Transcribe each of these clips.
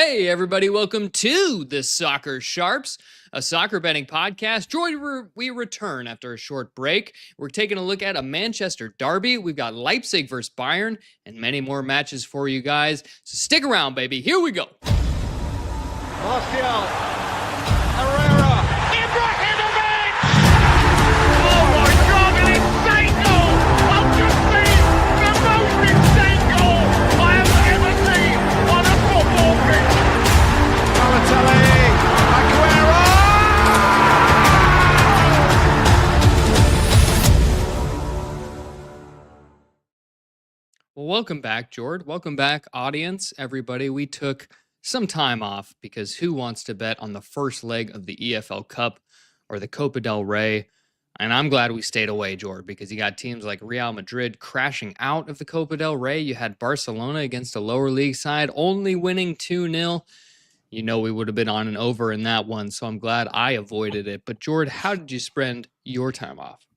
Hey, everybody, welcome to the Soccer Sharps, a soccer betting podcast. Joy, we return after a short break. We're taking a look at a Manchester derby. We've got Leipzig versus Bayern and many more matches for you guys. So stick around, baby. Here we go. Martial, Herrera, Ibrahimovic! Oh my God, an insane goal! I've just seen the most insane goal I have ever seen on a football pitch. Balotelli, Aguero! Well, welcome back, Jord. Welcome back, audience, everybody. We took some time off because who wants to bet on the first leg of the EFL Cup or the Copa del Rey? And I'm glad we stayed away, Jord, because you got teams like Real Madrid crashing out of the Copa del Rey. You had Barcelona against a lower league side only winning 2-0. You know we would have been on and over in that one, so I'm glad I avoided it. But, Jord, how did you spend your time off?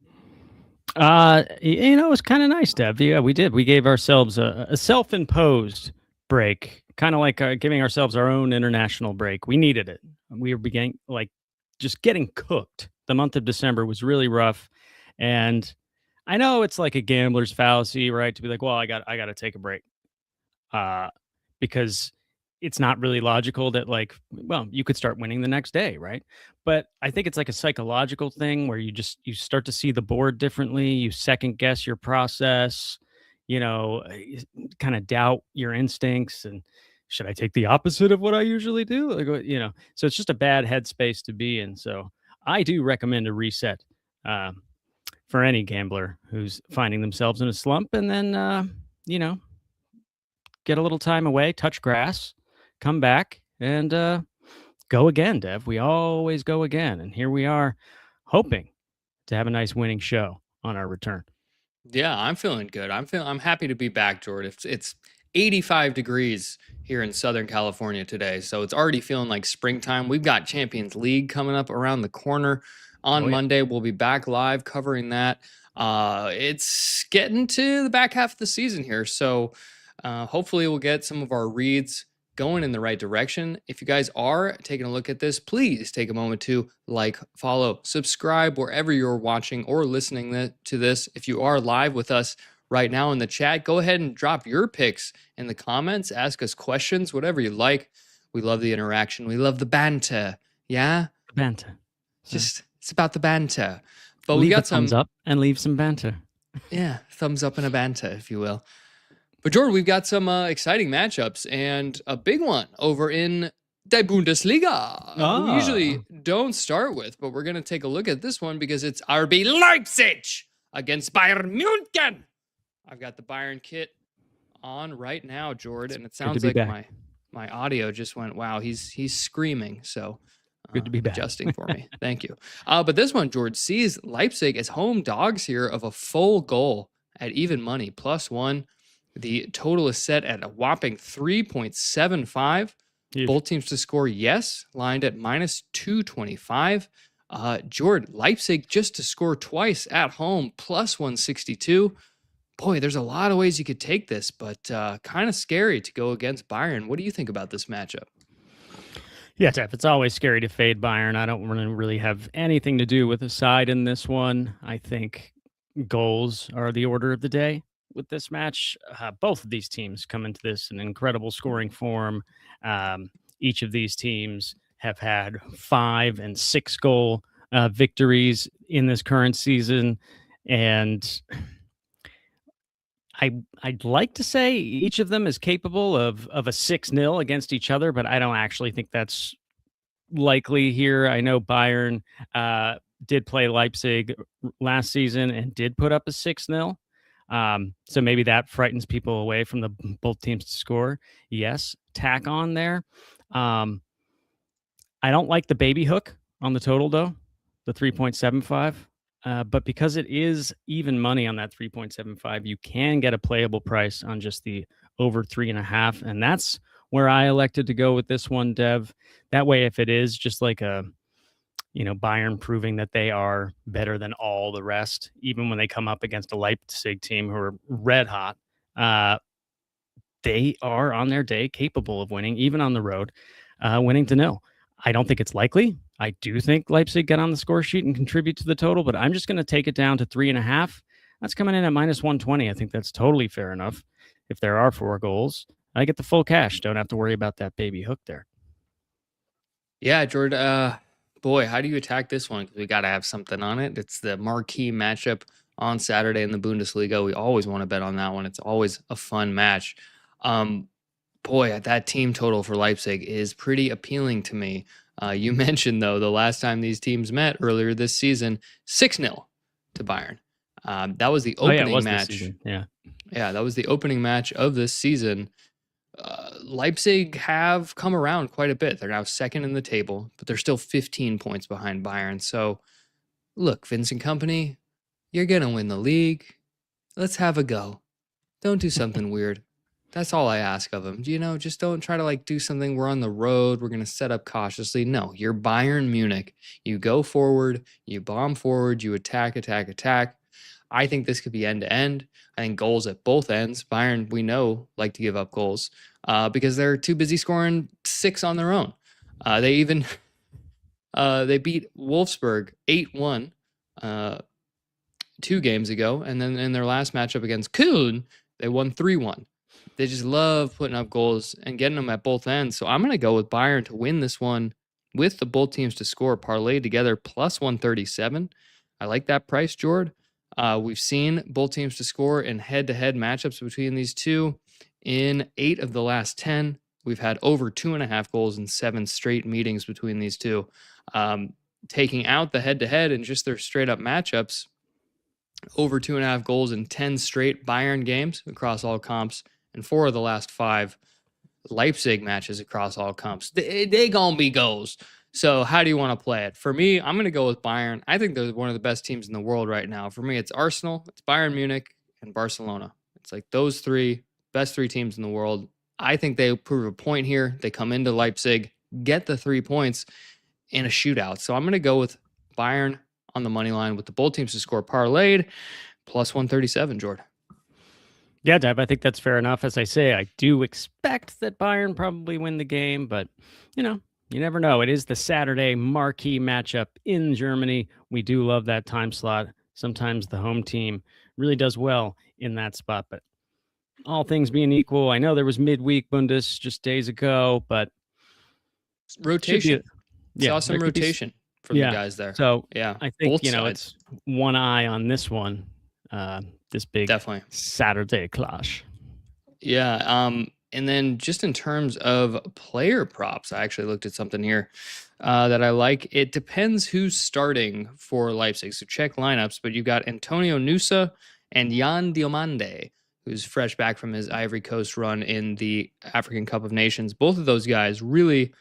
It was kind of nice, Dev. Yeah, we did. We gave ourselves a self-imposed break, kind of like giving ourselves our own international break. We needed it. We were beginning just getting cooked. The month of December was really rough, and I know it's like a gambler's fallacy, right? To be like, well, I got to take a break, because it's not really logical that you could start winning the next day, right? But I think it's like a psychological thing where you start to see the board differently. You second guess your process, kind of doubt your instincts. And should I take the opposite of what I usually do? So it's just a bad headspace to be in. So I do recommend a reset for any gambler who's finding themselves in a slump, and then, get a little time away, touch grass, come back, and go again, Dev. We always go again. And here we are hoping to have a nice winning show on our return. Yeah, I'm feeling good. I'm happy to be back, Jordan. It's 85 degrees here in Southern California today, so it's already feeling like springtime. We've got Champions League coming up around the corner on Monday. We'll be back live covering that. It's getting to the back half of the season here, so hopefully we'll get some of our reads going in the right direction. If you guys are taking a look at this, please take a moment to like, follow, subscribe wherever you're watching or listening to this. If you are live with us right now in the chat, go ahead and drop your picks in the comments. Ask us questions, whatever you like. We love the interaction. We love the banter. Yeah? Banter. It's about the banter. But leave we got thumbs up and leave some banter. Yeah, thumbs up and a banter, if you will. But, Jordan, we've got some exciting matchups and a big one over in the Bundesliga. We usually don't start with, but we're going to take a look at this one because it's RB Leipzig against Bayern Munich. I've got the Bayern kit on right now, Jordan, and it sounds like my audio just went, wow, he's screaming. So good to be back. Adjusting for me. Thank you. But this one, George, sees Leipzig as home dogs here of a full goal at even money, +1. The total is set at a whopping 3.75. Both teams to score, yes, lined at -225. George, Leipzig just to score twice at home, +162. Boy, there's a lot of ways you could take this, but kind of scary to go against Bayern. What do you think about this matchup? Yeah, Jeff, it's always scary to fade Bayern. I don't really have anything to do with the side in this one. I think goals are the order of the day with this match. Both of these teams come into this in incredible scoring form. Each of these teams have had 5 and 6 goal victories in this current season. And I'd like to say each of them is capable of a 6-0 against each other, but I don't actually think that's likely here. I know Bayern did play Leipzig last season and did put up a 6-0. So maybe that frightens people away from both teams to score. Yes, tack on there. I don't like the baby hook on the total, though, the 3.75. But because it is even money on that 3.75, you can get a playable price on just the over 3.5. And that's where I elected to go with this one, Dev. That way, if it is just like Bayern proving that they are better than all the rest, even when they come up against a Leipzig team who are red hot, they are on their day capable of winning, even on the road, winning to nil. I don't think it's likely. I do think Leipzig get on the score sheet and contribute to the total, but I'm just going to take it down to 3.5. That's coming in at minus 120. I think that's totally fair enough. If there are 4 goals, I get the full cash. Don't have to worry about that baby hook there. Yeah, Jordan. Boy, how do you attack this one? 'Cause we got to have something on it. It's the marquee matchup on Saturday in the Bundesliga. We always want to bet on that one. It's always a fun match. Um, Boy, that team total for Leipzig is pretty appealing to me. You mentioned, though, the last time these teams met earlier this season, 6-0 to Bayern. That was the opening match. Yeah. Yeah, that was the opening match of this season. Leipzig have come around quite a bit. They're now second in the table, but they're still 15 points behind Bayern. So, look, Vincent Company, you're going to win the league. Let's have a go. Don't do something weird. That's all I ask of them. Just don't try to do something. We're on the road. We're going to set up cautiously. No, you're Bayern Munich. You go forward, you bomb forward, you attack, attack, attack. I think this could be end to end. I think goals at both ends. Bayern, we know, like to give up goals because they're too busy scoring 6 on their own. They even they beat Wolfsburg 8-1 2 games ago, and then in their last matchup against Köln, they won 3-1. They just love putting up goals and getting them at both ends. So I'm going to go with Bayern to win this one with the both teams to score parlayed together plus 137. I like that price, Jord. We've seen both teams to score in head-to-head matchups between these two. In 8 of the last 10, we've had over 2.5 goals in 7 straight meetings between these two. Taking out the head-to-head and just their straight-up matchups, over 2.5 goals in 10 straight Bayern games across all comps, and 4 of the last 5 Leipzig matches across all comps. They gonna be goals. So how do you want to play it? For me, I'm going to go with Bayern. I think they're one of the best teams in the world right now. For me, it's Arsenal, it's Bayern Munich, and Barcelona. It's like those 3 best 3 teams in the world. I think they prove a point here. They come into Leipzig, get the 3 points in a shootout. So I'm going to go with Bayern on the money line with the both teams to score parlayed plus 137, Jordan. Yeah, Dev, I think that's fair enough. As I say, I do expect that Bayern probably win the game, but you never know. It is the Saturday marquee matchup in Germany. We do love that time slot. Sometimes the home team really does well in that spot, but all things being equal, I know there was midweek Bundes just days ago, but rotation. Saw some rotation from the guys there. So yeah, I think it's one eye on this one. This big definitely Saturday clash. Yeah. And then just in terms of player props, I actually looked at something here that I like. It depends who's starting for Leipzig. So check lineups, but you got Antonio Nusa and Jan Diomande, who's fresh back from his Ivory Coast run in the African Cup of Nations. Both of those guys really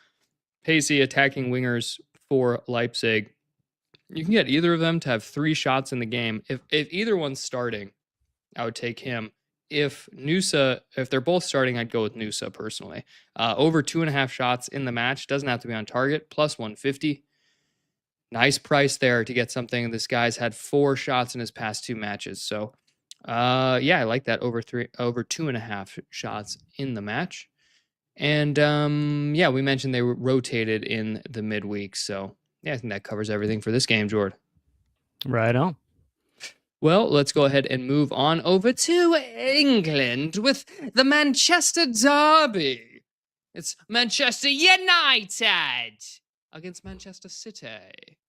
pacey attacking wingers for Leipzig. You can get either of them to have 3 shots in the game. If either one's starting, I would take him. If they're both starting, I'd go with Nusa personally. Over 2.5 shots in the match. Doesn't have to be on target. Plus 150. Nice price there to get something. This guy's had 4 shots in his past 2 matches. So, I like that over 2.5 shots in the match. And we mentioned they were rotated in the midweek. So, yeah, I think that covers everything for this game, Jord. Right on. Well, let's go ahead and move on over to England with the Manchester Derby. It's Manchester United against Manchester City.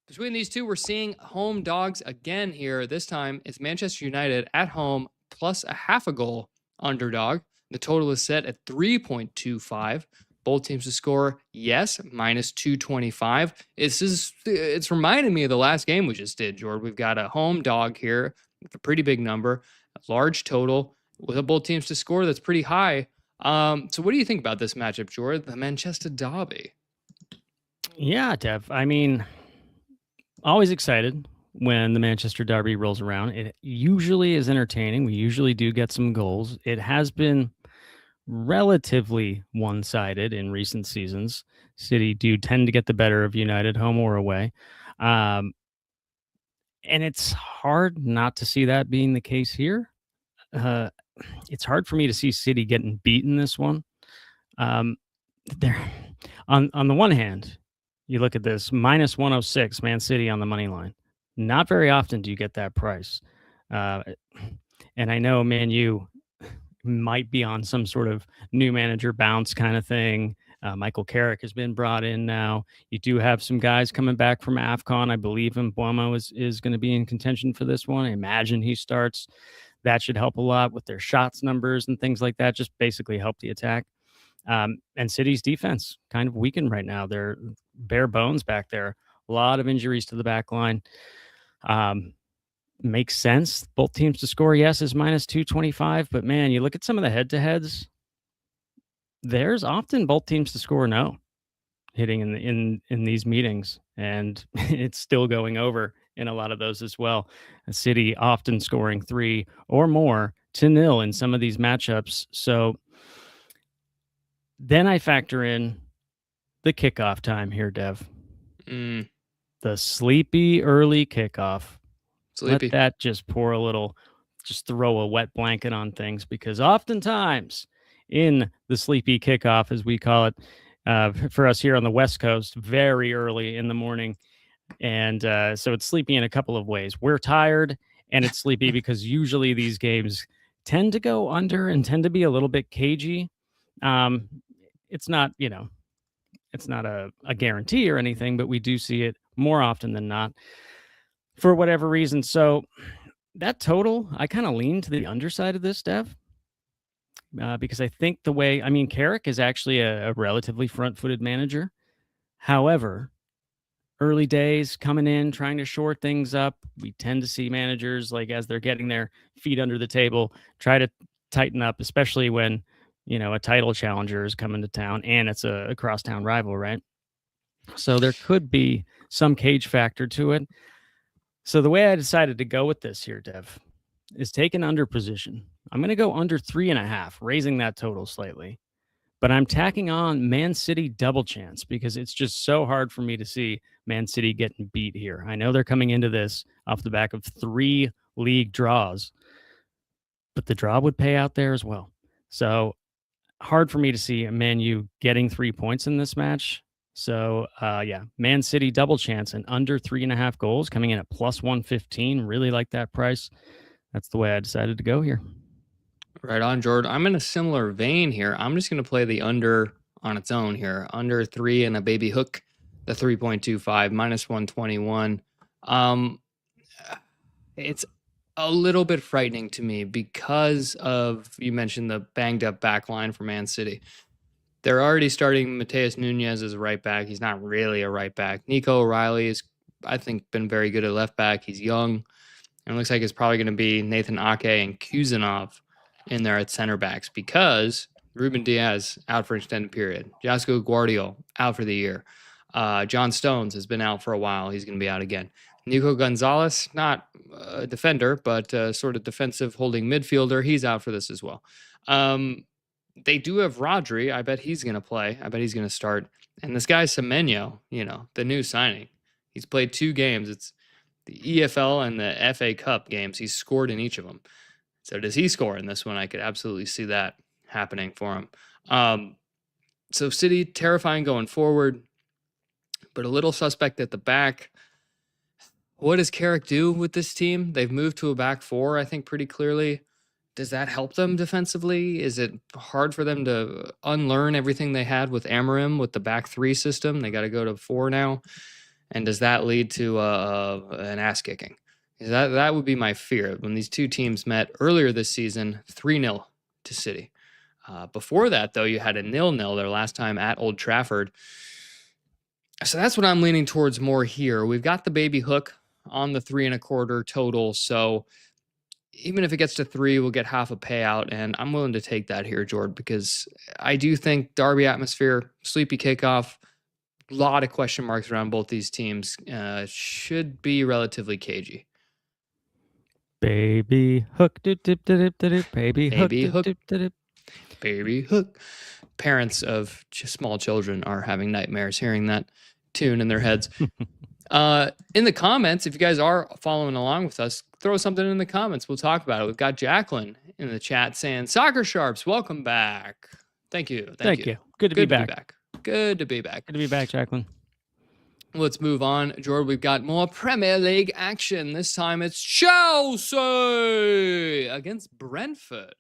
Between these two, we're seeing home dogs again here. This time, it's Manchester United at home plus 0.5 goal underdog. The total is set at 3.25. Both teams to score, yes, minus 225. It's reminding me of the last game we just did, George. We've got a home dog here with a pretty big number, a large total, with both teams to score that's pretty high. So what do you think about this matchup, George? The Manchester Derby. Yeah, Dev. I mean, always excited when the Manchester Derby rolls around. It usually is entertaining. We usually do get some goals. It has been relatively one-sided in recent seasons. City do tend to get the better of United, home or away. And it's hard not to see that being the case here. it's hard for me to see City getting beaten this one. There, on the one hand, you look at this minus 106 Man City on the money line. Not very often do you get that price. And I know Man U might be on some sort of new manager bounce kind of thing. Michael Carrick has been brought in now. You do have some guys coming back from AFCON. I believe Mbuemo is going to be in contention for this one. I imagine he starts. That should help a lot with their shots numbers and things like that. Just basically help the attack. And City's defense kind of weakened right now. They're bare bones back there. A lot of injuries to the back line. Makes sense. Both teams to score, yes, is minus 225. But man, you look at some of the head-to-heads. There's often both teams to score no hitting in these meetings, and it's still going over in a lot of those as well. A City often scoring 3 or more to 0 in some of these matchups. So then I factor in the kickoff time here, Dev. The sleepy early kickoff. Sleepy. Let that just just throw a wet blanket on things, because oftentimes in the sleepy kickoff, as we call it, for us here on the West Coast, very early in the morning. And so it's sleepy in a couple of ways. We're tired, and it's sleepy because usually these games tend to go under and tend to be a little bit cagey. It's not, it's not a guarantee or anything, but we do see it more often than not for whatever reason. So that total, I kind of lean to the underside of this, Dev, because I think Carrick is actually a relatively front-footed manager. However, early days coming in, trying to shore things up, we tend to see managers, like, as they're getting their feet under the table, try to tighten up, especially when, a title challenger is coming to town and it's a crosstown rival, right? So there could be some cage factor to it. So the way I decided to go with this here, Dev, is take an under position. I'm going to go under 3.5, raising that total slightly. But I'm tacking on Man City double chance because it's just so hard for me to see Man City getting beat here. I know they're coming into this off the back of 3 league draws, but the draw would pay out there as well. So hard for me to see a Man U getting 3 points in this match. So, Man City double chance and under 3.5 goals coming in at plus 115. Really like that price. That's the way I decided to go here. Right on, Jordan. I'm in a similar vein here. I'm just going to play the under on its own here. Under 3 and a baby hook, the 3.25, minus 121. It's a little bit frightening to me because of, you mentioned the banged up back line for Man City. They're already starting Mateus Nunes as a right back. He's not really a right back. Nico O'Reilly has, I think, been very good at left back. He's young. And it looks like it's probably going to be Nathan Ake and Kuzanov in there at center backs because Ruben Diaz out for an extended period. Josko Guardiola out for the year. John Stones has been out for a while. He's going to be out again. Nico Gonzalez, not a defender, but sort of defensive holding midfielder. He's out for this as well. They do have Rodri. I bet he's going to play. I bet he's going to start. And this guy Semenyo, the new signing. He's played 2 games. It's the EFL and the FA Cup games. He's scored in each of them. So does he score in this one? I could absolutely see that happening for him. So City, terrifying going forward, but a little suspect at the back. What does Carrick do with this team? They've moved to a back 4, I think, pretty clearly. Does that help them defensively? Is it hard for them to unlearn everything they had with Amorim with the back 3 system? They got to go to 4 now. And does that lead to an ass kicking? That would be my fear. When these two teams met earlier this season, 3-0 to City. Before that, though, you had a 0-0 their last time at Old Trafford. So that's what I'm leaning towards more here. We've got the baby hook on the 3.25 total. So even if it gets to 3, we'll get half a payout. And I'm willing to take that here, Jordan, because I do think derby atmosphere, sleepy kickoff, a lot of question marks around both these teams, should be relatively cagey. Baby hook, dip, dip, dip, dip, baby hook, Baby hook. dip, dip, dip. Baby hook. Parents of small children are having nightmares hearing that tune in their heads. In the comments, if you guys are following along with us, throw something in the comments. We'll talk about it. We've got Jacqueline in the chat saying, Soccer Sharps, welcome back. Thank you. Thank you. Good to be back. Good to be back. Good to be back, Jacqueline. Let's move on. Jordan, we've got more Premier League action. This time it's Chelsea against Brentford.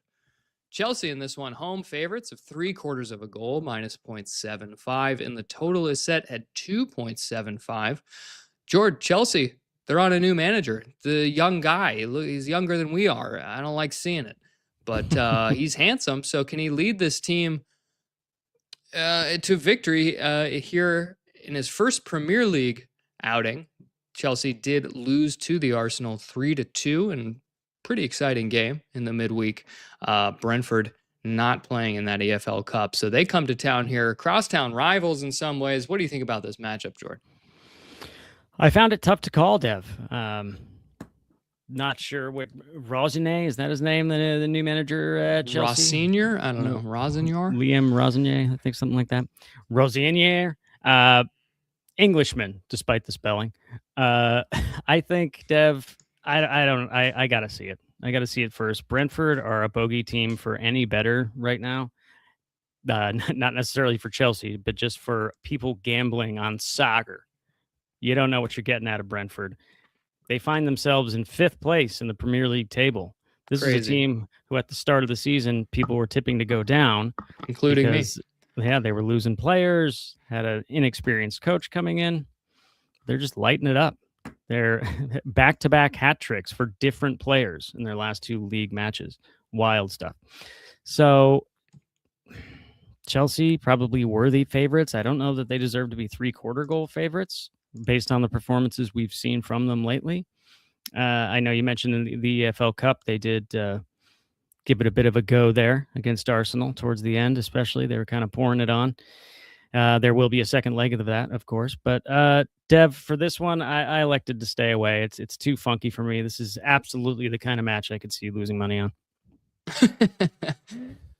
Chelsea in this one, home favorites of 3/4 of a goal, minus 0.75. And the total is set at 2.75. Jordan, Chelsea, they're on a new manager. The young guy, he's younger than we are. I don't like seeing it. But he's handsome. So can he lead this team to victory here in his first Premier League outing? Chelsea did lose to the Arsenal 3-2 in pretty exciting game in the midweek. Brentford not playing in that EFL Cup. So they come to town here, crosstown rivals in some ways. What do you think about this matchup, Jordan? I found it tough to call, Dev. Not sure what Rosenier, is that his name? The new manager at Chelsea? Rosenior? I don't know. Rosenior? Liam Rosenier, I think something like that. Rosenier. Englishman, despite the spelling. I think, Dev, I gotta see it. I gotta see it first. Brentford are a bogey team for any better right now. Not necessarily for Chelsea, but just for people gambling on soccer. You don't know what you're getting out of Brentford. They find themselves in 5th place in the Premier League table. This is a team who at the start of the season, people were tipping to go down. Including me. Yeah, they were losing players, had an inexperienced coach coming in. They're just lighting it up. They're back-to-back hat tricks for different players in their last 2 league matches. Wild stuff. So Chelsea, probably worthy favorites. I don't know that they deserve to be 3/4 goal favorites based on the performances we've seen from them lately. I know you mentioned in the EFL Cup, they did give it a bit of a go there against Arsenal towards the end, especially. They were kind of pouring it on. There will be a second leg of that, of course. But Dev, for this one, I elected to stay away. It's too funky for me. This is absolutely the kind of match I could see losing money on.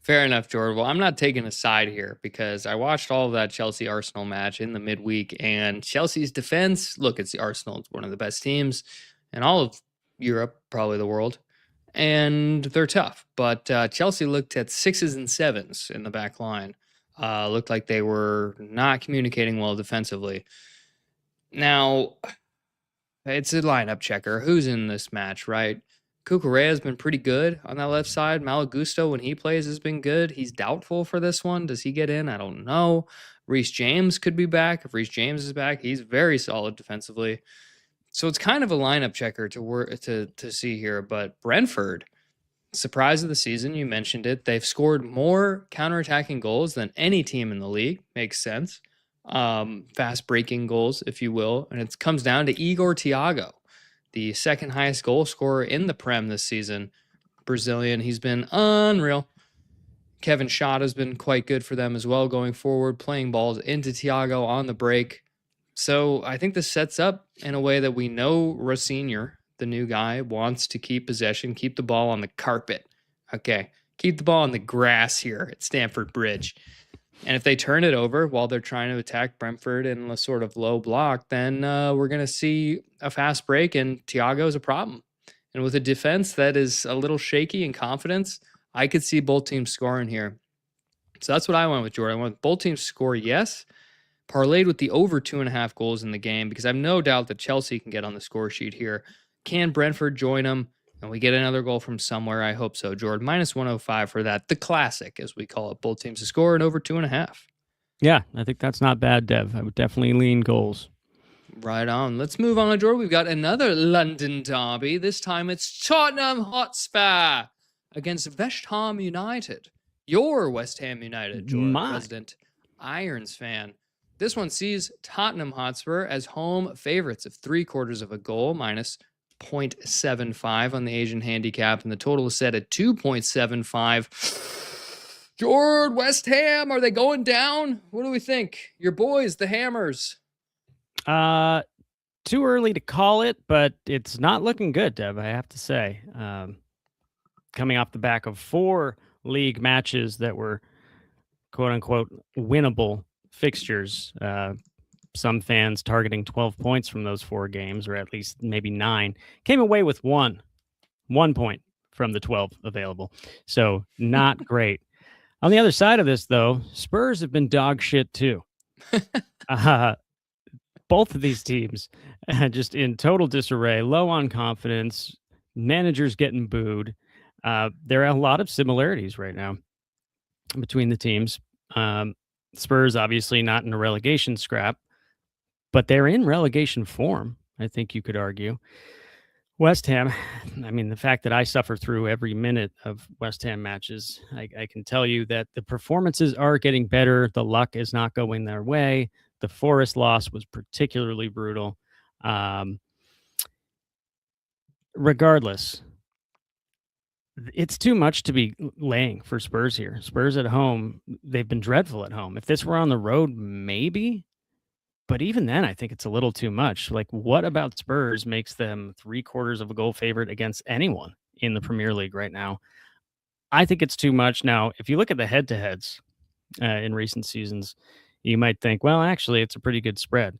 Fair enough, Jordan. Well, I'm not taking a side here because I watched all of that Chelsea-Arsenal match in the midweek, and Chelsea's defense, look, it's the Arsenal. It's one of the best teams in all of Europe, probably the world, and they're tough. But Chelsea looked at 6s and 7s in the back line. Looked like they were not communicating well defensively. Now, it's a lineup checker. Who's in this match, right? Cucurella has been pretty good on that left side. Malagusto, when he plays, has been good. He's doubtful for this one. Does he get in? I don't know. Reece James could be back. If Reece James is back, he's very solid defensively. So it's kind of a lineup checker to see here. But Brentford, surprise of the season, you mentioned it. They've scored more counterattacking goals than any team in the league. Makes sense. Fast breaking goals, if you will. And it comes down to Igor Thiago, the second highest goal scorer in the Prem this season. Brazilian, he's been unreal. Kevin Schott has been quite good for them as well going forward, playing balls into Thiago on the break. So I think this sets up in a way that we know Rosenior, the new guy, wants to keep possession, keep the ball on the carpet. Okay, keep the ball on the grass here at Stamford Bridge. And if they turn it over while they're trying to attack Brentford in a sort of low block, then we're going to see a fast break, and Thiago's a problem. And with a defense that is a little shaky in confidence, I could see both teams scoring here. So that's what I went with, Jordan. I went with both teams score, yes. Parlayed with the over 2.5 goals in the game because I have no doubt that Chelsea can get on the score sheet here. Can Brentford join them? And we get another goal from somewhere. I hope so, Jordan. Minus 105 for that. The classic, as we call it. Both teams to score and over 2.5. Yeah, I think that's not bad, Dev. I would definitely lean goals. Right on. Let's move on, Jordan. We've got another London derby. This time it's Tottenham Hotspur against West Ham United. Your West Ham United, Jordan, resident Irons fan. This one sees Tottenham Hotspur as home favorites of 3/4 of a goal, minus 0.75 on the Asian handicap, and the total is set at 2.75. Jordan, West Ham, are they going down? What do we think? Your boys, the Hammers. Too early to call it, but it's not looking good, Deb, I have to say. Coming off the back of 4 league matches that were quote-unquote winnable fixtures, some fans targeting 12 points from those 4 games, or at least maybe 9, came away with 1 1 point from the 12 available. So not great. On the other side of this, though, Spurs have been dog shit too. Both of these teams just in total disarray, low on confidence, managers getting booed. There are a lot of similarities right now between the teams. Spurs obviously not in a relegation scrap, but they're in relegation form, I think you could argue. West Ham, I mean, the fact that I suffer through every minute of West Ham matches, I can tell you that the performances are getting better. The luck is not going their way. The Forest loss was particularly brutal. Regardless, it's too much to be laying for Spurs here. Spurs at home, they've been dreadful at home. If this were on the road, maybe. But even then, I think it's a little too much. Like, what about Spurs makes them 3/4 of a goal favorite against anyone in the Premier League right now? I think it's too much. Now, if you look at the head-to-heads in recent seasons, you might think, well, actually, it's a pretty good spread.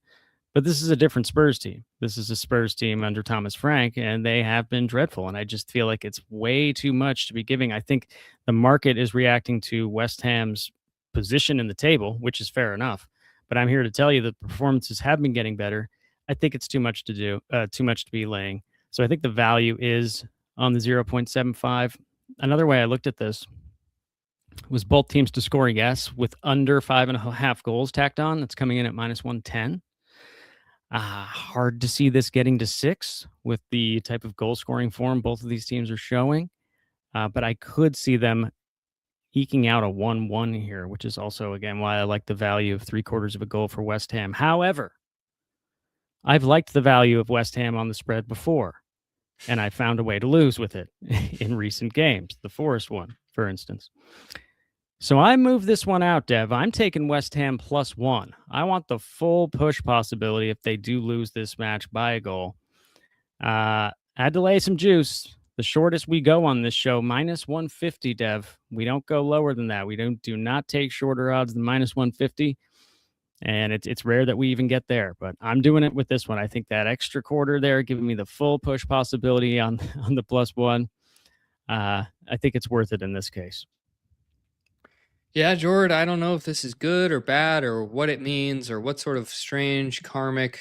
But this is a different Spurs team. This is a Spurs team under Thomas Frank, and they have been dreadful. And I just feel like it's way too much to be giving. I think the market is reacting to West Ham's position in the table, which is fair enough. But I'm here to tell you that performances have been getting better. I think it's too much to do, too much to be laying. So I think the value is on the 0.75. Another way I looked at this was both teams to score yes with under 5.5 goals tacked on. That's coming in at -110. Hard to see this getting to 6 with the type of goal scoring form both of these teams are showing. But I could see them eking out a 1-1 here, which is also, again, why I like the value of 3/4 of a goal for West Ham. However, I've liked the value of West Ham on the spread before, and I found a way to lose with it in recent games, the Forest one, for instance. So I moved this one out, Dev. I'm taking West Ham +1. I want the full push possibility if they do lose this match by a goal. Had to lay some juice. The shortest we go on this show, -150, Dev. We don't go lower than that. We do not take shorter odds than -150. And it's rare that we even get there. But I'm doing it with this one. I think that extra quarter there, giving me the full push possibility on the +1. I think it's worth it in this case. Yeah, Jord, I don't know if this is good or bad or what it means or what sort of strange karmic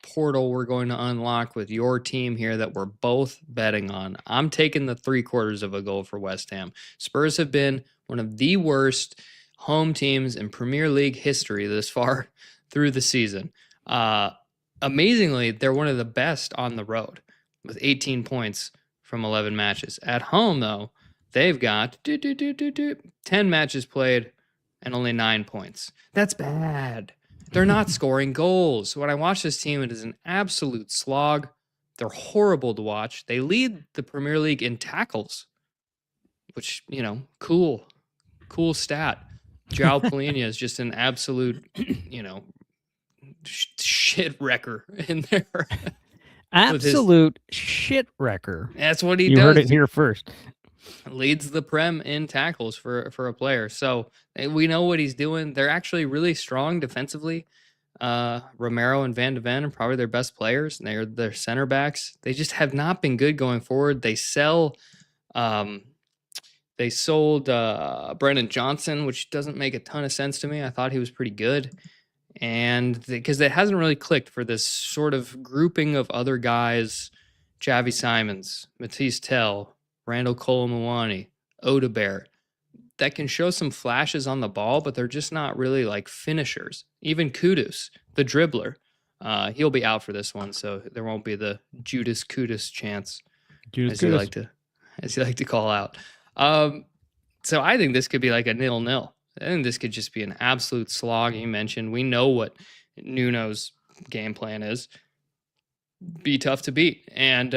portal we're going to unlock with your team here that we're both betting on. I'm taking the 3/4 of a goal for West Ham. Spurs have been one of the worst home teams in Premier League history this far through the season. Amazingly, they're one of the best on the road with 18 points from 11 matches. At home, though, they've got 10 matches played and only 9 points. That's bad. They're not scoring goals. When I watch this team, it is an absolute slog. They're horrible to watch. They lead the Premier League in tackles, which, cool stat. João Palhinha is just an absolute, shit wrecker in there. Absolute shit wrecker. That's what he does. You heard it here first. Leads the Prem in tackles for a player. So we know what he's doing. They're actually really strong defensively. Romero and Van de Ven are probably their best players. And they're their center backs. They just have not been good going forward. They sold Brennan Johnson, which doesn't make a ton of sense to me. I thought he was pretty good. And because it hasn't really clicked for this sort of grouping of other guys, Javi Simons, Matisse Tell, Randall Colomwani, Odebear, that can show some flashes on the ball, but they're just not really like finishers. Even Kudus, the dribbler, he'll be out for this one, so there won't be the Judas Kudus chance, as you like to call out. So I think this could be like a 0-0. I think this could just be an absolute slog. You mentioned we know what Nuno's game plan is. Be tough to beat. And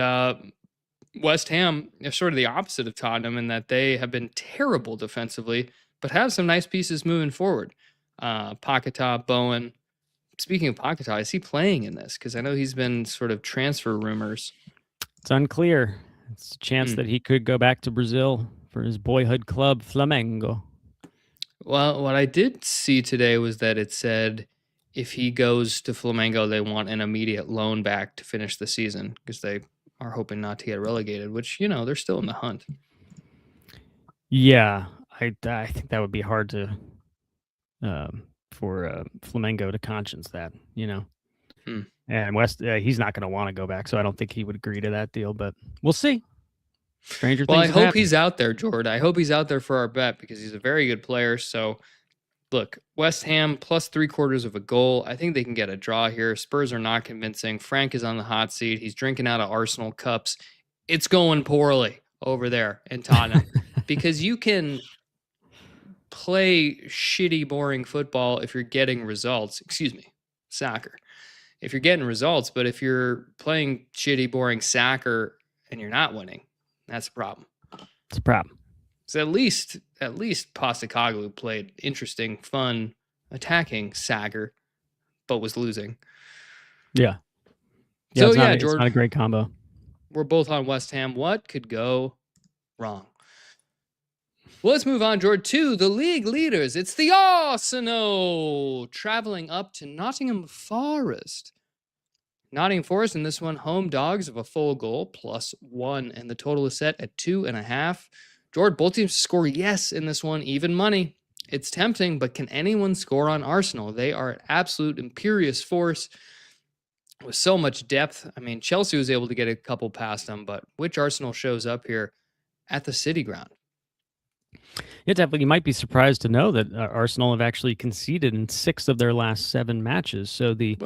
West Ham are sort of the opposite of Tottenham in that they have been terrible defensively, but have some nice pieces moving forward. Paquetá, Bowen. Speaking of Paquetá, is he playing in this? Because I know he's been sort of transfer rumors. It's unclear. It's a chance that he could go back to Brazil for his boyhood club, Flamengo. Well, what I did see today was that it said if he goes to Flamengo, they want an immediate loan back to finish the season because they are hoping not to get relegated, which, you know, they're still in the hunt. Yeah, I think that would be hard to for Flamengo to conscience that, you know. Hmm. And West, he's not going to want to go back, so I don't think he would agree to that deal. But we'll see. Stranger Well, I things have hope happened. he's out there, Jordan. I hope he's out there for our bet because he's a very good player. So, look, West Ham plus 3/4 of a goal. I think they can get a draw here. Spurs are not convincing. Frank is on the hot seat. He's drinking out of Arsenal cups. It's going poorly over there in Tottenham because you can play shitty, boring football if you're getting results. Excuse me, soccer. If you're getting results, but if you're playing shitty, boring soccer and you're not winning, that's a problem. It's a problem. So at least Postecoglou played interesting, fun, attacking soccer, but was losing. Yeah. So it's yeah, it's Jordan, not a great combo. we're both on West Ham. What could go wrong? Well, let's move on, Jordan, to the league leaders. It's the Arsenal traveling up to Nottingham Forest. Nottingham Forest in this one, home dogs of a full goal +1, and the total is set at 2.5. Jordan, both teams score yes in this one, even money. It's tempting, but can anyone score on Arsenal? They are an absolute imperious force with so much depth. I mean, Chelsea was able to get a couple past them, but which Arsenal shows up here at the City Ground? Yeah, definitely. You might be surprised to know that Arsenal have actually conceded in 6 of their last 7 matches. So the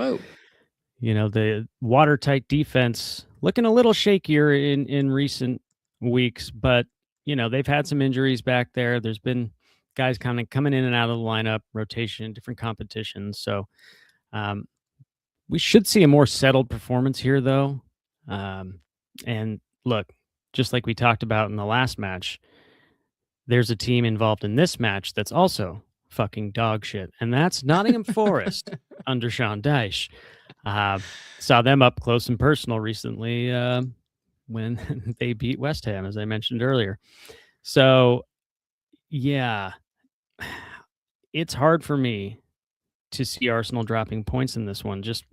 watertight defense looking a little shakier in recent weeks, but they've had some injuries back there. There's been guys kind of coming in and out of the lineup, rotation, different competitions. So we should see a more settled performance here, though. And look, just like we talked about in the last match, there's a team involved in this match that's also fucking dog shit, and that's Nottingham Forest under Sean Dyche. Saw them up close and personal recently when they beat West Ham, as I mentioned earlier. So, yeah, it's hard for me to see Arsenal dropping points in this one, just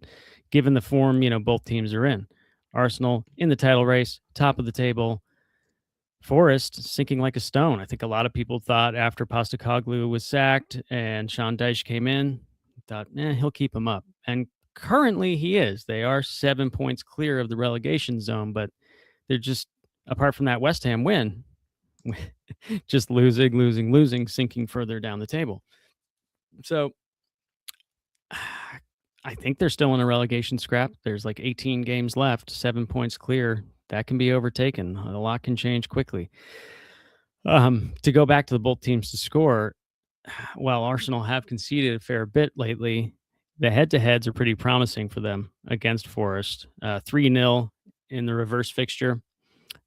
given the form, both teams are in. Arsenal in the title race, top of the table. Forest sinking like a stone. I think a lot of people thought after Postecoglou was sacked and Sean Dyche came in, thought, he'll keep him up. And currently he is. They are 7 points clear of the relegation zone, but they're just, apart from that West Ham win, just losing, sinking further down the table. So I think they're still in a relegation scrap. There's like 18 games left, 7 points clear. That can be overtaken. A lot can change quickly. To go back to the both teams to score, while Arsenal have conceded a fair bit lately, the head-to-heads are pretty promising for them against Forest. 3-0 in the reverse fixture.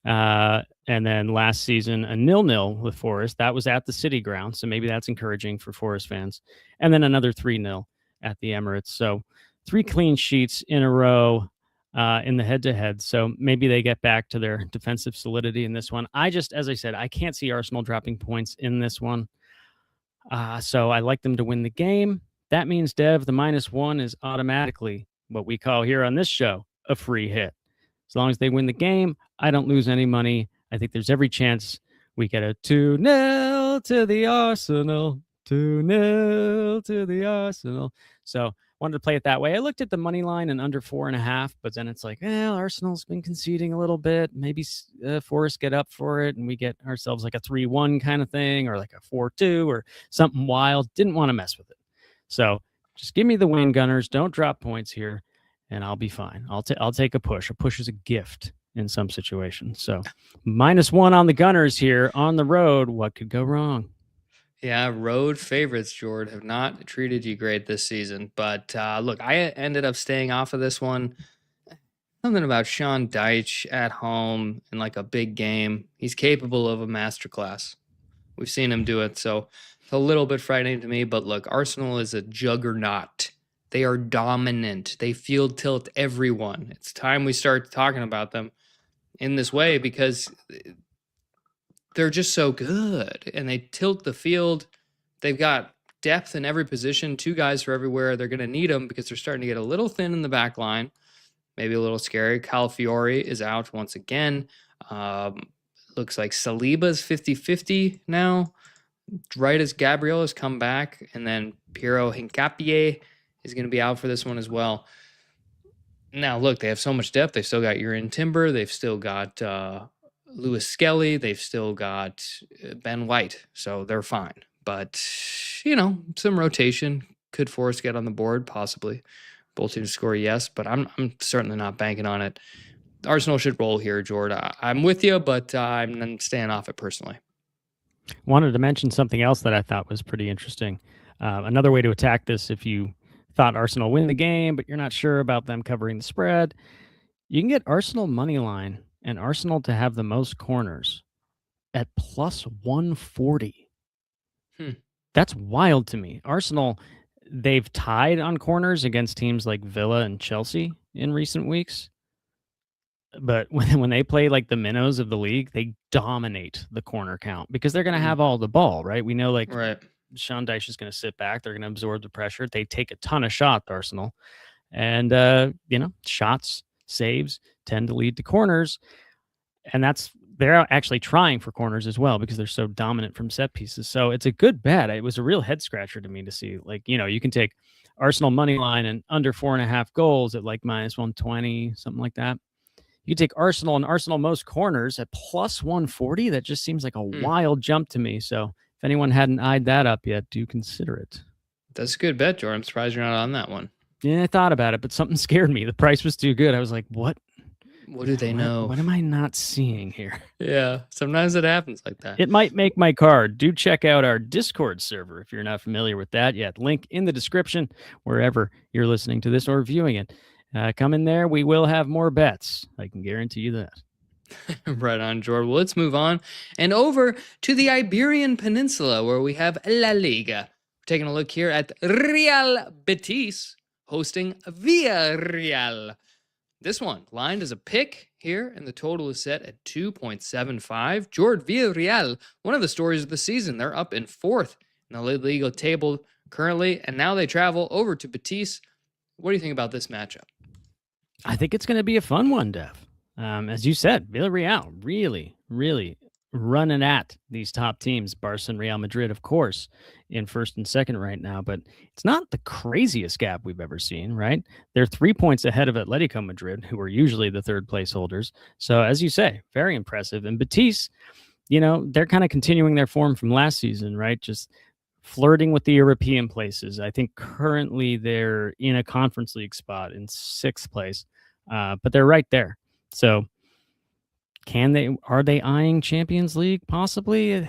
And then last season, a 0-0 with Forest. That was at the City Ground, so maybe that's encouraging for Forest fans. And then another 3-0 at the Emirates. So 3 clean sheets in a row in the head-to-head. So maybe they get back to their defensive solidity in this one. As I said, I can't see Arsenal dropping points in this one. So I like them to win the game. That means, Dev, the -1 is automatically what we call here on this show a free hit. As long as they win the game, I don't lose any money. I think there's every chance we get a 2-0 to the Arsenal. 2-0 to the Arsenal. So wanted to play it that way. I looked at the money line and under 4.5, but then it's like, Arsenal's been conceding a little bit. Maybe Forest get up for it and we get ourselves like a 3-1 kind of thing or like a 4-2 or something wild. Didn't want to mess with it. So just give me the win, Gunners. Don't drop points here and I'll be fine. I'll take a push. A push is a gift in some situations. So -1 on the Gunners here on the road. What could go wrong? Yeah, road favorites, Jordan, have not treated you great this season. But look, I ended up staying off of this one. Something about Sean Dyche at home in like a big game. He's capable of a masterclass. We've seen him do it. So it's a little bit frightening to me. But look, Arsenal is a juggernaut. They are dominant. They field tilt everyone. It's time we start talking about them in this way because they're just so good and they tilt the field. They've got depth in every position, 2 guys for everywhere. They're going to need them because they're starting to get a little thin in the back line. maybe a little scary. Calafiori is out once again. Looks like Saliba's 50-50 now. Right as Gabriel has come back, and then Piero Hincapié is going to be out for this one as well. Now, look, they have so much depth. They've still got Urian Timber. They've still got Lewis Skelly. They've still got Ben White. So they're fine. But, some rotation. Could Forrest get on the board? Possibly. Both teams score, yes. But I'm certainly not banking on it. Arsenal should roll here, Jordan. I'm with you, but I'm staying off it personally. Wanted to mention something else that I thought was pretty interesting. Another way to attack this, if you thought Arsenal win the game, but you're not sure about them covering the spread, you can get Arsenal money line and Arsenal to have the most corners at plus 140. That's wild to me. Arsenal, they've tied on corners against teams like Villa and Chelsea in recent weeks. But when they play like the minnows of the league, they dominate the corner count because they're going to have all the ball, right? We know right. Sean Dyche is going to sit back. They're going to absorb the pressure. They take a ton of shots, Arsenal. And, shots, saves tend to lead to corners. And they're actually trying for corners as well because they're so dominant from set pieces. So it's a good bet. It was a real head scratcher to me to see, you can take Arsenal money line and under 4.5 goals at like minus 120, something like that. You take Arsenal and Arsenal most corners at plus 140. That just seems like a wild jump to me. So if anyone hadn't eyed that up yet, do consider it. That's a good bet, Jordan. I'm surprised you're not on that one. Yeah, I thought about it, but something scared me. The price was too good. I was like, what? What do they know? What am I not seeing here? Yeah, sometimes it happens like that. It might make my card. Do check out our Discord server if you're not familiar with that yet. Link in the description wherever you're listening to this or viewing it. Come in there. We will have more bets. I can guarantee you that. Right on, Jordan. Well, let's move on and over to the Iberian Peninsula where we have La Liga. We're taking a look here at Real Betis hosting Villarreal. This one lined as a pick here, and the total is set at 2.75. Jordan, Villarreal, one of the stories of the season. They're up in 4th in the La Liga table currently, and now they travel over to Betis. What do you think about this matchup? I think it's going to be a fun one, Dev. As you said, Villarreal really, really running at these top teams. Barca and Real Madrid, of course, in 1st and 2nd right now. But it's not the craziest gap we've ever seen, right? They're 3 points ahead of Atletico Madrid, who are usually the 3rd place holders. So, as you say, very impressive. And Betis, they're kind of continuing their form from last season, right? Just flirting with the European places. I think currently they're in a Conference League spot in 6th place, but they're right there. So are they eyeing Champions League? Possibly.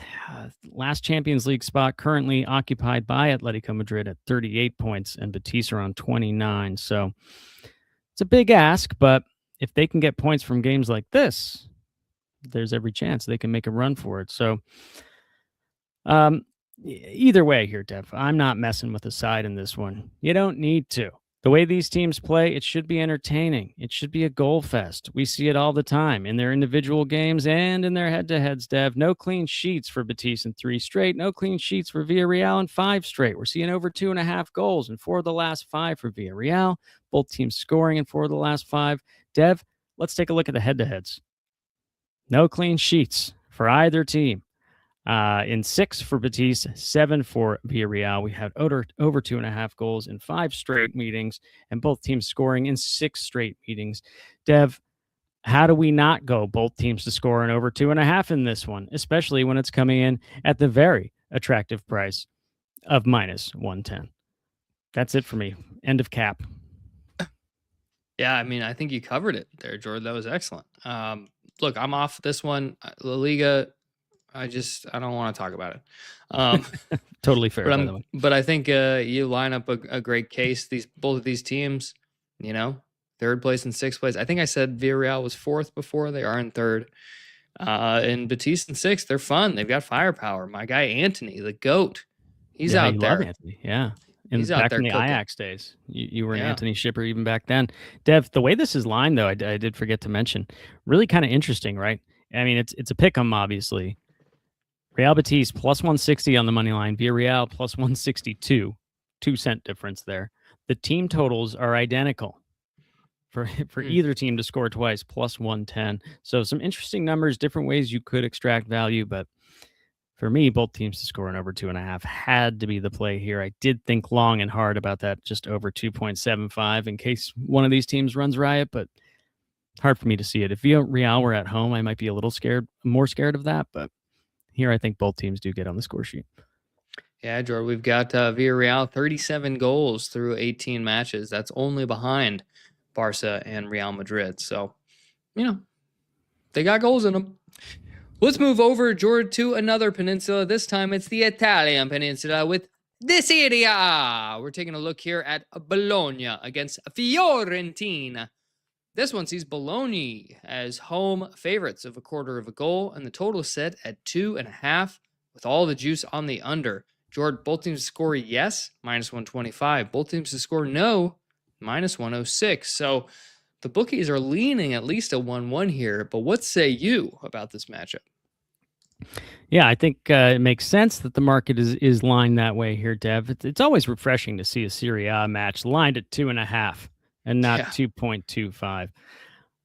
Last Champions League spot currently occupied by Atletico Madrid at 38 points and Betis are on 29. So it's a big ask, but if they can get points from games like this, there's every chance they can make a run for it. So, either way here, Dev, I'm not messing with the side in this one. You don't need to. The way these teams play, it should be entertaining. It should be a goal fest. We see it all the time in their individual games and in their head-to-heads, Dev. No clean sheets for Betis in 3 straight. No clean sheets for Villarreal in 5 straight. We're seeing over 2.5 goals in 4 of the last 5 for Villarreal. Both teams scoring in 4 of the last 5. Dev, let's take a look at the head-to-heads. No clean sheets for either team. In 6 for Betis, 7 for Villarreal. We had over 2.5 goals in 5 straight meetings, and both teams scoring in 6 straight meetings. Dev, how do we not go both teams to score in over 2.5 in this one, especially when it's coming in at the very attractive price of minus 110? That's it for me. End of cap. Yeah, I think you covered it there, Jordan. That was excellent. Look, I'm off this one. La Liga, I don't want to talk about it. Totally fair. But I think you line up a great case. Both of these teams, 3rd place and 6th place. I think I said Villarreal was 4th before. They are in 3rd. And Betis in 6th. They're fun. They've got firepower. My guy Anthony, the GOAT, he's out there. Love Anthony. Yeah. He's back out there in the cooking. Ajax days. You were an Anthony shipper even back then. Dev, the way this is lined, though, I did forget to mention, really kind of interesting, right? It's a pick 'em, obviously. Real Betis plus 160 on the money line. Villarreal plus 162. 2-cent difference there. The team totals are identical. for either team to score twice, plus 110. So some interesting numbers, different ways you could extract value, but for me, both teams to score in over 2.5 had to be the play here. I did think long and hard about that, just over 2.75 in case one of these teams runs riot, but hard for me to see it. If Villarreal were at home, I might be a little more scared of that, but here I think both teams do get on the score sheet. Yeah, George, we've got Villarreal 37 goals through 18 matches. That's only behind Barca and Real Madrid. So, they got goals in them. Let's move over, George, to another peninsula. This time it's the Italian peninsula with the Serie. We're taking a look here at Bologna against Fiorentina. This one sees Bologna as home favorites of 1/4 of a goal, and the total set at 2.5 with all the juice on the under. George, both teams to score yes, -125. Both teams to score no, -106. So the bookies are leaning at least a 1-1 here, but what say you about this matchup? Yeah, I think it makes sense that the market is lined that way here, Dev. It's always refreshing to see a Serie A match lined at 2.5 and not 2.25.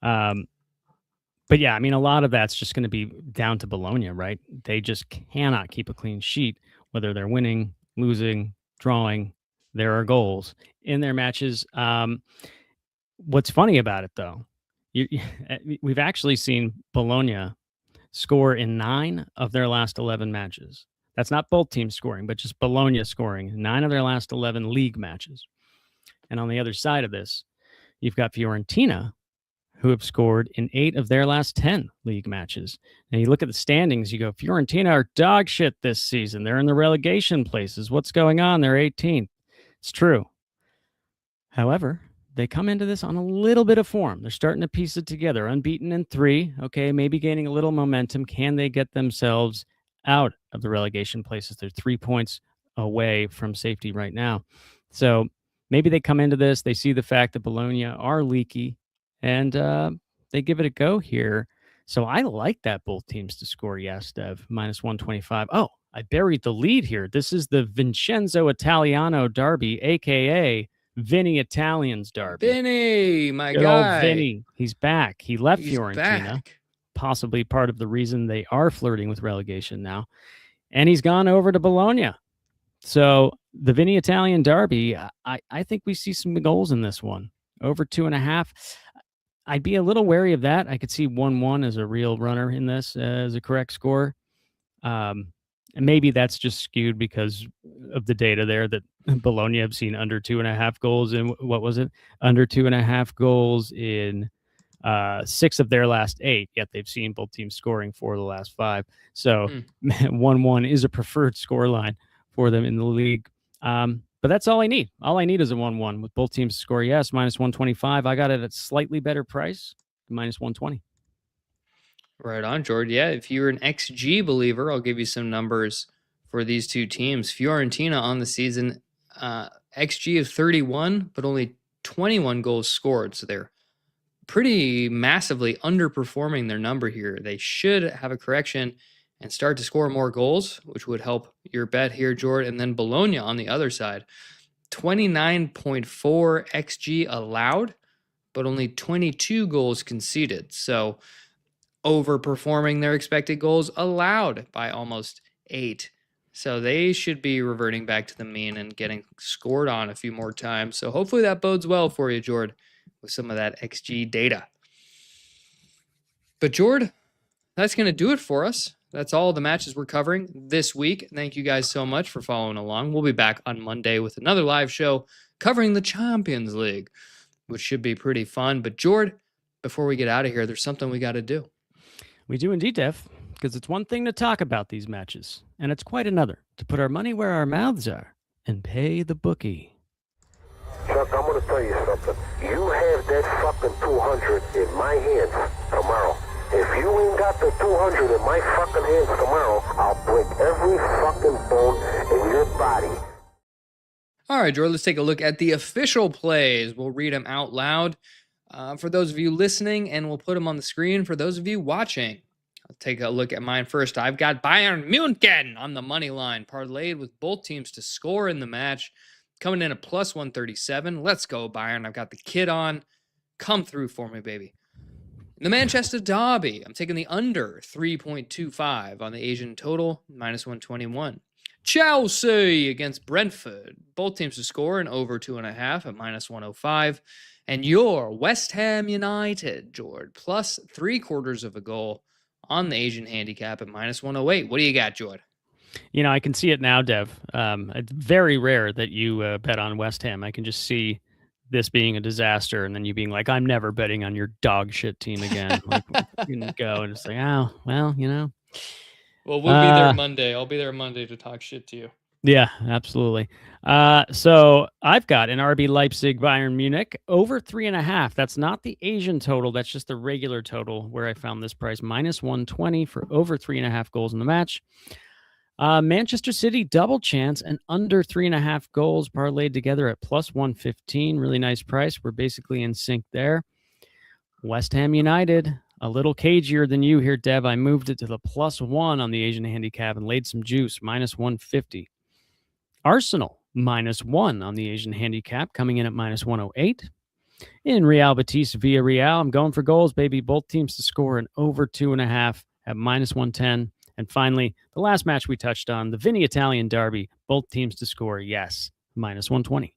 But yeah, I mean, a lot of that's just going to be down to Bologna, right? They just cannot keep a clean sheet, whether they're winning, losing, drawing. There are goals in their matches. What's funny about it, though, we've actually seen Bologna score in 9 of their last 11 matches. That's not both teams scoring, but just Bologna scoring 9 of their last 11 league matches. And on the other side of this, you've got Fiorentina, who have scored in 8 of their last 10 league matches. And you look at the standings, you go, Fiorentina are dog shit this season. They're in the relegation places. What's going on? They're 18th. It's true. However, they come into this on a little bit of form. They're starting to piece it together. Unbeaten in 3. Okay, maybe gaining a little momentum. Can they get themselves out of the relegation places? They're 3 points away from safety right now. So maybe they come into this. They see the fact that Bologna are leaky, and they give it a go here. So I like that both teams to score yes, Dev, -125. Oh, I buried the lead here. This is the Vincenzo Italiano derby, a.k.a. Vinny Italian's derby. Vinny, my Good guy. old Vinny. He's back. He left Fiorentina. Possibly part of the reason they are flirting with relegation now. And he's gone over to Bologna. So the Vinny Italian derby, I think we see some goals in this one. Over 2.5. I'd be a little wary of that. I could see 1-1 as a real runner in this as a correct score. And maybe that's just skewed because of the data there that Bologna have seen under 2.5 goals in, what was it? Under 2.5 goals in 6 of their last 8, yet they've seen both teams scoring 4 of the last 5. So 1-1 is a preferred scoreline for them in the league. But that's all I need. All I need is a 1-1 with both teams to score yes, -125. I got it at slightly better price, -120. Right on, George. Yeah, if you're an XG believer, I'll give you some numbers for these two teams. Fiorentina on the season, XG of 31, but only 21 goals scored. So they're pretty massively underperforming their number here. They should have a correction and start to score more goals, which would help your bet here, George. And then Bologna on the other side, 29.4 XG allowed, but only 22 goals conceded. So overperforming their expected goals allowed by almost 8. So they should be reverting back to the mean and getting scored on a few more times. So hopefully that bodes well for you, Jord, with some of that XG data. But Jord, that's going to do it for us. That's all the matches we're covering this week. Thank you guys so much for following along. We'll be back on Monday with another live show covering the Champions League, which should be pretty fun. But Jord, before we get out of here, there's something we got to do. We do indeed, Dev, because it's one thing to talk about these matches, and it's quite another to put our money where our mouths are and pay the bookie. Chuck, I'm going to tell you something. You have that fucking 200 in my hands tomorrow. If you ain't got the 200 in my fucking hands tomorrow, I'll break every fucking bone in your body. All right, Jordan, let's take a look at the official plays. We'll read them out loud for those of you listening, and we'll put them on the screen for those of you watching. I'll take a look at mine first. I've got Bayern Munich on the money line, parlayed with both teams to score in the match, coming in at +137. Let's go, Bayern. I've got the kid on. Come through for me, baby. The Manchester Derby, I'm taking the under 3.25 on the Asian total, -121. Chelsea against Brentford. Both teams to score and over 2.5 at -105. And your West Ham United, Jord, plus 3/4 of a goal on the Asian handicap at -108. What do you got, Jord? I can see it now, Dev. It's very rare that you bet on West Ham. I can just see this being a disaster and then you being like, I'm never betting on your dog shit team again. Like, you can go and it's like, oh, well, Well, we'll be there Monday. I'll be there Monday to talk shit to you. Yeah, absolutely. So I've got an RB Leipzig Bayern Munich over 3.5. That's not the Asian total. That's just the regular total where I found this price, -120 for over 3.5 goals in the match. Manchester City double chance and under 3.5 goals parlayed together at +115. Really nice price. We're basically in sync there. West Ham United, a little cagier than you here, Dev. I moved it to the +1 on the Asian handicap and laid some juice, -150. Arsenal, -1 on the Asian handicap, coming in at -108. In Real Betis, Villarreal, I'm going for goals, baby. Both teams to score and over 2.5 at -110. And finally, the last match we touched on, the Vinny Italian Derby, both teams to score, yes, -120.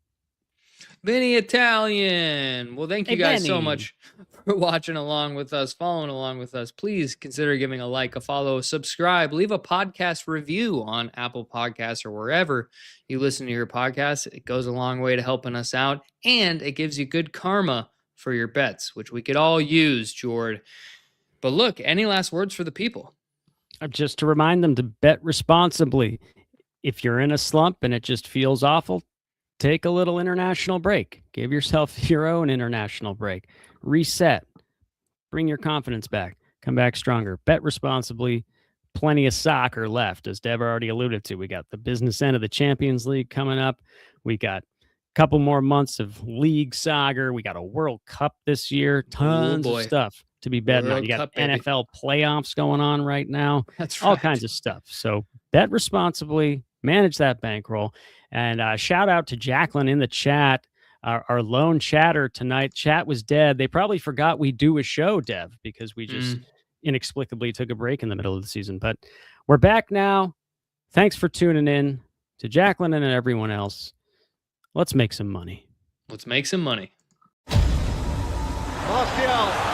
Vinny Italian. Well, thank you guys so Vinny. much for watching along with us, following along with us. Please consider giving a like, a follow, subscribe, leave a podcast review on Apple Podcasts or wherever you listen to your podcasts. It goes a long way to helping us out, and it gives you good karma for your bets, which we could all use, Jord. But look, any last words for the people? Just to remind them to bet responsibly. If you're in a slump and it just feels awful, take a little international break. Give yourself your own international break. Reset. Bring your confidence back. Come back stronger. Bet responsibly. Plenty of soccer left, as Deb already alluded to. We got the business end of the Champions League coming up. We got a couple more months of league soccer. We got a World Cup this year. Tons of stuff to be betting on. You got NFL playoffs going on right now. That's all kinds of stuff. So bet responsibly, manage that bankroll. And shout out to Jacqueline in the chat, our lone chatter tonight. Chat was dead. They probably forgot we do a show, Dev, because we just inexplicably took a break in the middle of the season. But we're back now. Thanks for tuning in. To Jacqueline and everyone else, let's make some money. Let's make some money. Martial.